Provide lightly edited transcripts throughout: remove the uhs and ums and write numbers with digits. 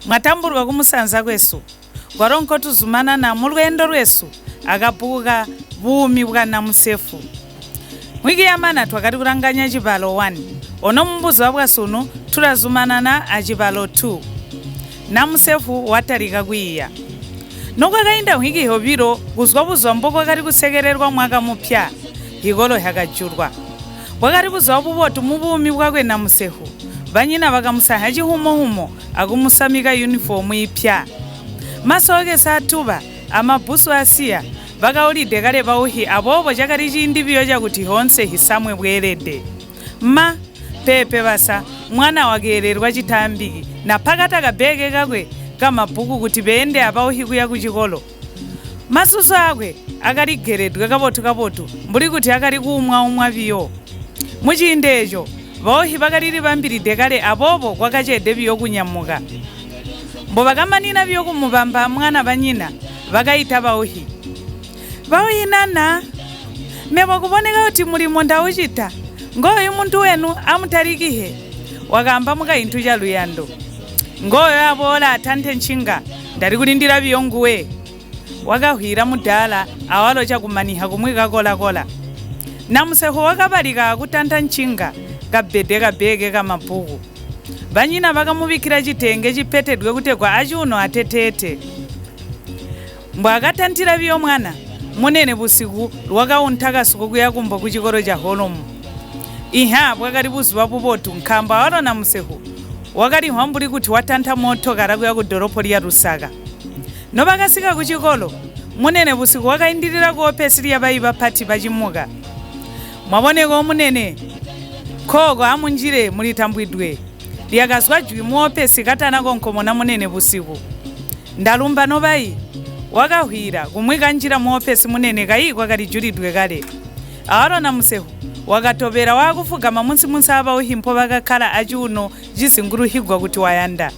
Mwatamburwa kumusanza kwesu gwaronko tuzumana na mulwendo lwesu akapuka Buumi bwa Namusefwu. Wiki yamana twakati kuranganya Cibalo 1 ono mumbuzi wa bwasuno tulazumana na Cibalo 2 Namusefwu watalika kwiya nokwakainda wiki hobiro kuzwa buzwa mboko kati kusekererwa mwaka mupya higolo hakajurwa wakati buzwa bubotu mu Buumi bwakwe Namusefwu banyina bakamusaha chihumo akumusamika uniform ipya masoke satuba amabusu asiya bakaulide kale bauhi abobo chakati chindipiro chakuti honse hisamwe bwerede ma pepe basa mwana wakererwa chitambiki na pakata kabeke kakwe kamabhuku kuti bende abauhi kuya kuchikolo masusu akwe akaligeredwe kabotu mbuli kuti akali kumwa biyo muchindecho bauhi bakalili bambiride kale abobo kwakachede biyo kunyamuka mbo bakamanina biyo kumubamba mwana banyina bakaita bauhi nana mebo kuboneka kuti mulimo ndauchita ngoyo muntu wenu amutalikihe wakamba mukainthu cha luyando ngoyo abola atanthe nchinga ndali kulindira biyonguwe wakahwira mudala awalo chakumaniha kumwika kola Namusefwu wakabalika kutantha nchinga kabede kabeke kamabhuku banyina bakamubikira chitenge chipetedwe kutegwa achuno atetete mbwa akatanthira biyo mwana munene busiku lwakaunthaka suku kuya kumbo kuchikolo cha holomu iha bwakati buziwa bubotu nkhamba walo Namusefwu wakati hwambuli kuti watantha moto karakuya ku doropo lya Lusaka nobakasika kuchikolo munene busiku wakaindirira kuopesi lya bayi baphati bachimuka mwaboneko munene khoko amunjire mulitambwidwe lyakazwa jwi muopesi katanako nkhomona munene busiku ndalumba nobayi wakahwira kumwika njira muopesi munene kayi kwakalijulidwe kale awalo Namusefwu wakatobera wakufugama munsi abauhimpo bakakhala achiuno jisinguruhigwa kuti wayanda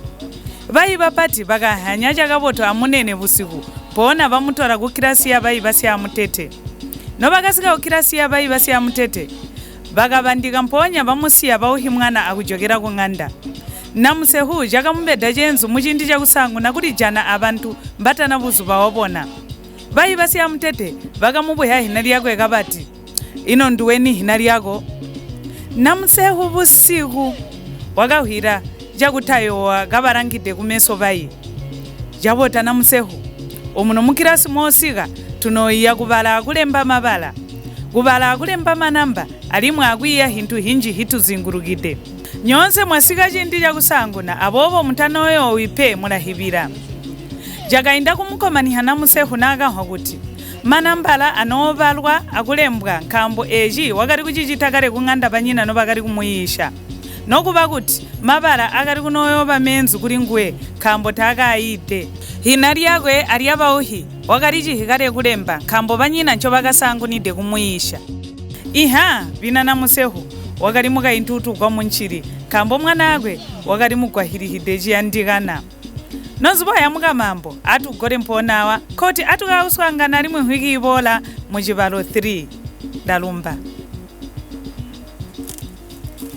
bayi bapati bakahanya chakaboto amunene busiku pona bamutora ku kirasi ya bayi basi amutete nobakasika ku kirasi ya bayi basi amutete bakabandika mponya bamusiya bauhi mwana akujokera ku ng'anda Namusefwu chakamubedda chenzu muchindi chakusangu nakuti jana abantu mbatana buzu bawabona bayi basi amutete bakamubweha hina lyakwe kabati ino nduweni hina lyako Namusefwu busiku wakahwira jakutayowa kabarangide kumeso bayi jabota Namusefwu omuno mukirasi mosika tunoiya kubala akulemba mabala kubala akulemba manamba alimwe akwiya hintu hinji hitu zingurukide nyonse mwasika chindi chakusanguna abobo mutanoyo wipe mulahibira jakainda kumukomaniha Namusefwu nakahwa kuti manambala anobalwa akulembwa nkambo eji wakati kuchichita kale kung'anda banyina nobakati kumuyisha nokuba kuti mabala akati kunoyoba menzu kuli nguwe khambo takayite hina lyakwe alyabauhi wakati chihikale kulemba khambo banyina ncho bakasangunide kumuyisha iha bina Namusefwu wakati mukaintutu kwa munchiri khambo mwana akwe wakati mugwahirihide chiyandikana noziboya mukamambo atugore mponawa koti atukauswangana limwe hwiki ibola mu Cibalo 3 ndalumba.